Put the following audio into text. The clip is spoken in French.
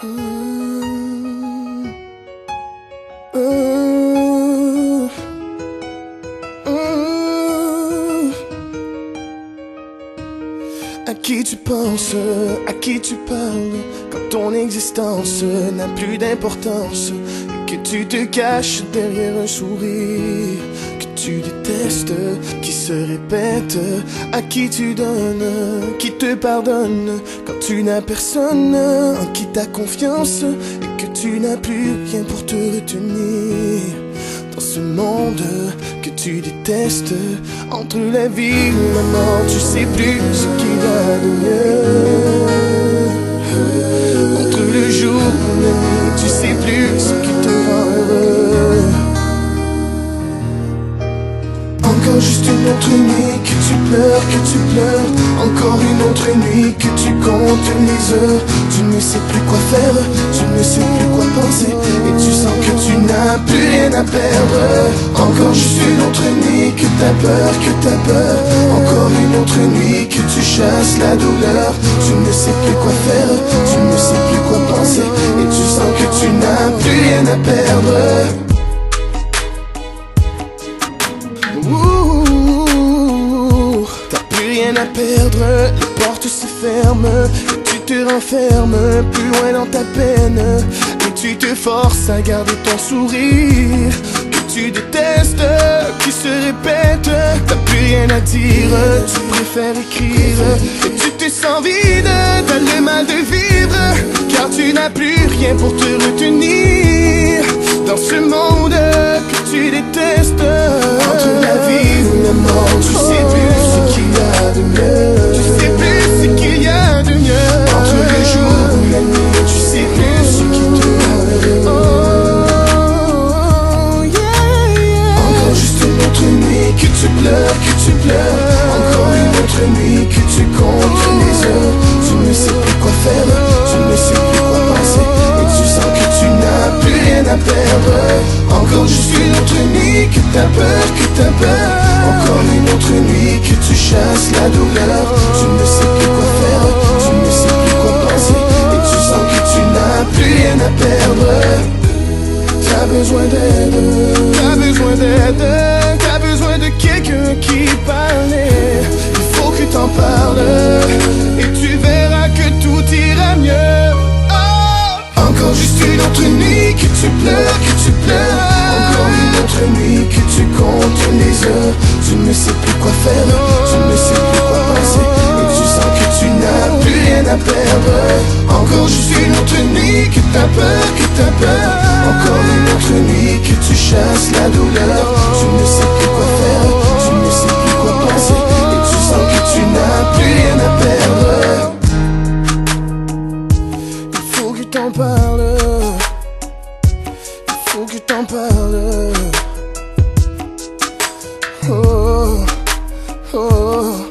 Mmh. Mmh. Mmh. À qui tu penses, à qui tu parles, quand ton existence n'a plus d'importance, et que tu te caches derrière un sourire que tu détestes, qui se répète, à qui tu donnes, qui te pardonne, quand tu n'as personne en qui t'as confiance, et que tu n'as plus rien pour te retenir. Dans ce monde que tu détestes, entre la vie et la mort, tu sais plus ce qu'il y a de mieux. Entre le jour et la nuit, tu sais plus ce qui te rend heureux. Encore juste une autre nuit que tu pleures, encore une autre nuit que tu comptes les heures. Tu ne sais plus quoi faire, tu ne sais plus quoi penser, et tu sens que tu n'as plus rien à perdre. Encore juste une autre nuit que t'as peur, encore une autre nuit que tu chasses la douleur. Tu ne sais plus quoi faire, tu ne sais plus quoi penser, et tu sens que tu n'as plus rien à perdre. T'as plus rien à perdre, les portes se ferment, et tu te renfermes plus loin dans ta peine, et tu te forces à garder ton sourire que tu détestes, qui se répète. T'as plus rien à dire, tu préfères écrire, et tu te sens vide, t'as le mal de vivre, car tu n'as plus rien pour te retenir dans ce monde que tu détestes. Entre la vie ou la mort, tu sais plus ce qu'il y a de mieux. Tu sais plus ce qu'il y a de mieux. Entre le jour ou la nuit, tu sais plus ce qui te rend heureux. Oh, yeah, yeah. Encore juste une autre nuit que tu pleures, encore une autre nuit que tu comptes les heures. Tu ne sais plus quoi faire, tu ne sais plus quoi penser, et tu sens que tu n'as plus rien à perdre. Encore juste une autre nuit que t'as peur, encore une autre nuit que tu chasses la douleur. Tu ne sais plus quoi faire, tu ne sais plus quoi penser, et tu sens que tu n'as plus rien à perdre. T'as besoin d'aide, t'as besoin d'aide, t'as besoin de quelqu'un qui parle. Il faut que t'en parles, et tu verras que tout ira mieux. Oh! Encore juste une autre nuit que tu pleures, encore une autre nuit que tu comptes les heures. Tu ne sais plus quoi faire, tu ne sais plus quoi penser, et tu sens que tu n'as plus rien à perdre. Encore juste une autre nuit que t'as peur, encore une autre nuit que tu chasses la douleur. Tu ne sais plus quoi faire, tu ne sais plus quoi penser, et tu sens que tu n'as plus rien à perdre. Il faut que t'en parles, il faut que t'en parles. Oh, oh.